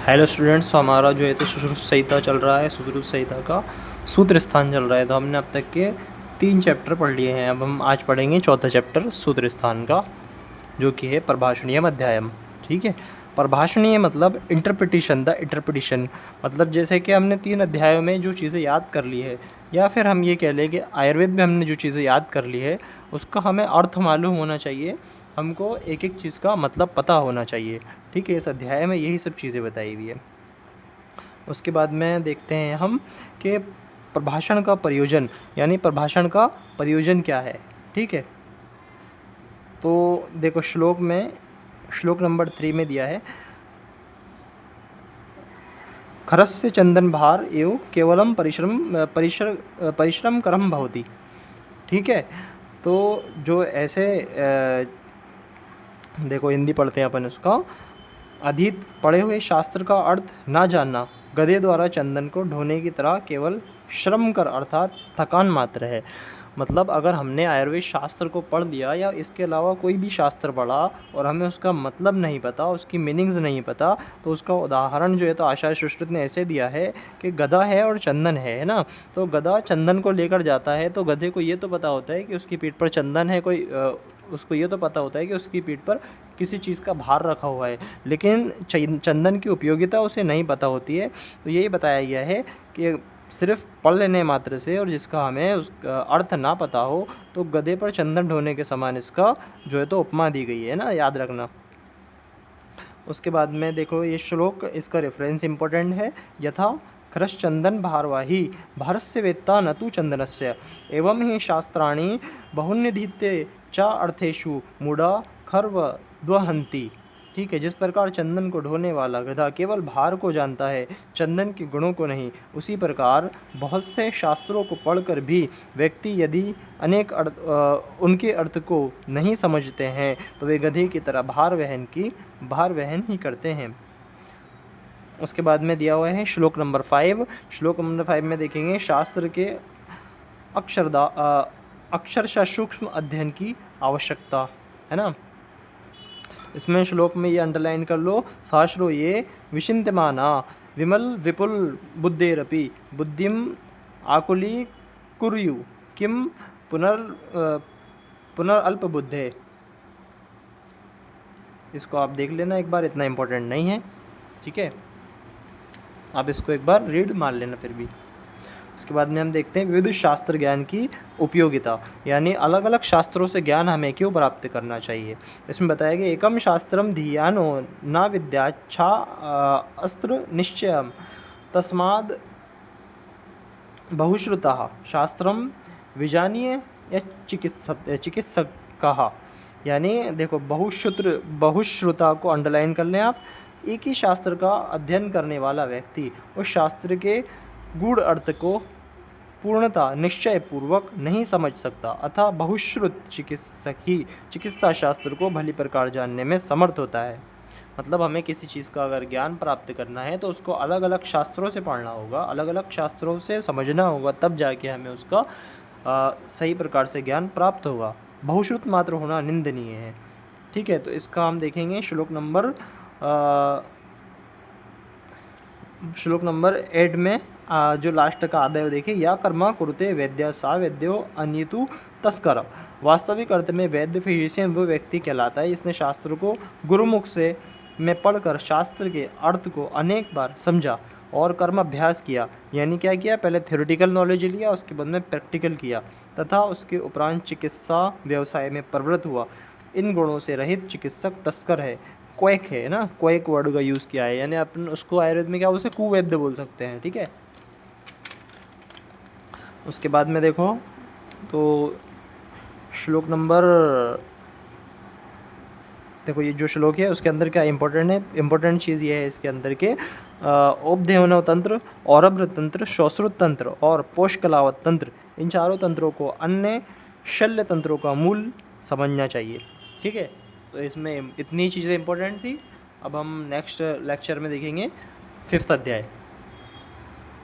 Hello students, हमारा जो है तो सुश्रुत संहिता चल रहा है। सुश्रुत संहिता का सूत्र स्थान चल रहा है। तो हमने अब तक के 3 चैप्टर पढ़ लिए हैं। अब हम आज पढ़ेंगे चौथा चैप्टर सूत्र स्थान का, जो कि है प्रभाषणीयम अध्यायम। ठीक है, प्रभाषणीय मतलब इंटरप्रिटेशन, द इंटरप्रिटेशन मतलब जैसे कि हमने 3 अध्यायों में जो चीज़ें याद कर ली है, या फिर हम ये कह लें कि आयुर्वेद में हमने जो चीज़ें याद कर ली है उसका हमें अर्थ मालूम होना चाहिए। हमको एक एक चीज़ का मतलब पता होना चाहिए। ठीक है, इस अध्याय में यही सब चीज़ें बताई हुई है। उसके बाद में देखते हैं हम कि प्रभाषण का प्रयोजन, यानी प्रभाषण का प्रयोजन क्या है। ठीक है, तो देखो श्लोक नंबर 3 में दिया है, खरस्य चंदन भार एवं केवलम परिश्रम करम भवति। ठीक है, तो जो ऐसे देखो हिंदी पढ़ते हैं अपन उसका, अधीत पढ़े हुए शास्त्र का अर्थ ना जानना गधे द्वारा चंदन को ढोने की तरह केवल श्रम कर अर्थात थकान मात्र है। मतलब अगर हमने आयुर्वेद शास्त्र को पढ़ लिया या इसके अलावा कोई भी शास्त्र पढ़ा और हमें उसका मतलब नहीं पता, उसकी मीनिंग्स नहीं पता, तो उसका उदाहरण जो है तो आचार्य सुश्रुत ने ऐसे दिया है कि गधा है और चंदन है ना। तो गधा चंदन को लेकर जाता है, तो गधे को ये तो पता होता है कि उसकी पीठ पर चंदन है, उसको ये तो पता होता है कि उसकी पीठ पर किसी चीज़ का भार रखा हुआ है, लेकिन चंदन की उपयोगिता उसे नहीं पता होती है। तो यही बताया गया है कि सिर्फ पढ़ लेने मात्र से और जिसका हमें उसका अर्थ ना पता हो, तो गधे पर चंदन ढोने के समान इसका जो है तो उपमा दी गई है ना, याद रखना। उसके बाद में देखो ये श्लोक, इसका रेफरेंस इम्पोर्टेंट है। यथा खरस चंदन भारवाही भारस्य वेत्ता न तु चंदनस्य एवं ही शास्त्राणि बहुन्निधीते च अर्थेषु मूढ़ा खर्व द्वहंती। ठीक है, जिस प्रकार चंदन को ढोने वाला गधा केवल भार को जानता है, चंदन के गुणों को नहीं, उसी प्रकार बहुत से शास्त्रों को पढ़कर भी व्यक्ति यदि उनके अर्थ को नहीं समझते हैं तो वे गधे की तरह भार वहन ही करते हैं। उसके बाद में दिया हुआ है श्लोक नंबर 5। श्लोक नंबर 5 में देखेंगे शास्त्र के अक्षरशः सूक्ष्म अध्ययन की आवश्यकता है ना। इसमें श्लोक में ये अंडरलाइन कर लो, शास्त्रो ये विचिन्त्यमाना विमल विपुल बुद्धेरपि बुद्धिम आकुली कुर्यु किम पुनर्अल्प बुद्धे। इसको आप देख लेना एक बार, इतना इम्पोर्टेंट नहीं है। ठीक है, आप इसको एक बार रीड मार लेना फिर भी। उसके बाद में हम देखते हैं विविध शास्त्र ज्ञान की उपयोगिता, यानी अलग अलग शास्त्रों से ज्ञान हमें क्यों प्राप्त करना चाहिए। इसमें बताया गया एकम शास्त्रम धियानो न विद्याच्छा अस्त्र निश्चयम तस्माद् बहुश्रुतः शास्त्रम विजानीय या चिकित्सकः। यानी देखो बहुश्रुता को अंडरलाइन कर लें आप। एक ही शास्त्र का अध्ययन करने वाला व्यक्ति उस शास्त्र के गूढ़ अर्थ को पूर्णतः निश्चय पूर्वक नहीं समझ सकता, अतः बहुश्रुत चिकित्सक ही चिकित्सा शास्त्र को भली प्रकार जानने में समर्थ होता है। मतलब हमें किसी चीज़ का अगर ज्ञान प्राप्त करना है तो उसको अलग अलग शास्त्रों से पढ़ना होगा, अलग अलग शास्त्रों से समझना होगा, तब जाके हमें उसका सही प्रकार से ज्ञान प्राप्त होगा। बहुश्रुत मात्र होना निंदनीय है। ठीक है, तो इसका हम देखेंगे श्लोक नंबर 8 में जो लास्ट का आधा है वो देखिए, या कर्मा कुरुते वैद्य सा वैद्यो अन्यतु तस्कर। वास्तविक अर्थ में वैद्य फिजिशियन वो व्यक्ति कहलाता है इसने शास्त्र को गुरुमुख से में पढ़कर शास्त्र के अर्थ को अनेक बार समझा और कर्म अभ्यास किया। यानी क्या किया, पहले थ्योरेटिकल नॉलेज लिया, उसके बाद में प्रैक्टिकल किया, तथा उसके उपरांत चिकित्सा व्यवसाय में प्रवृत्त हुआ। इन गुणों से रहित चिकित्सक तस्कर है, क्वैक है ना, क्वैक वर्ड का यूज़ किया है, यानी अपन उसको आयुर्वेद में क्या बोल सकते, कुवैद्य बोल सकते हैं। ठीक है, उसके बाद में देखो तो श्लोक नंबर, देखो ये जो श्लोक है उसके अंदर क्या इम्पोर्टेंट चीज़ ये है इसके अंदर के औपदेवनव तंत्र, औरभ्र तंत्र, श्वश्रुत तंत्र और पोषकलावत तंत्र, इन चारों तंत्रों को अन्य शल्य तंत्रों का मूल समझना चाहिए। ठीक है, तो इसमें इतनी चीज़ें इंपॉर्टेंट थी। अब हम नेक्स्ट लेक्चर में देखेंगे 5th अध्याय।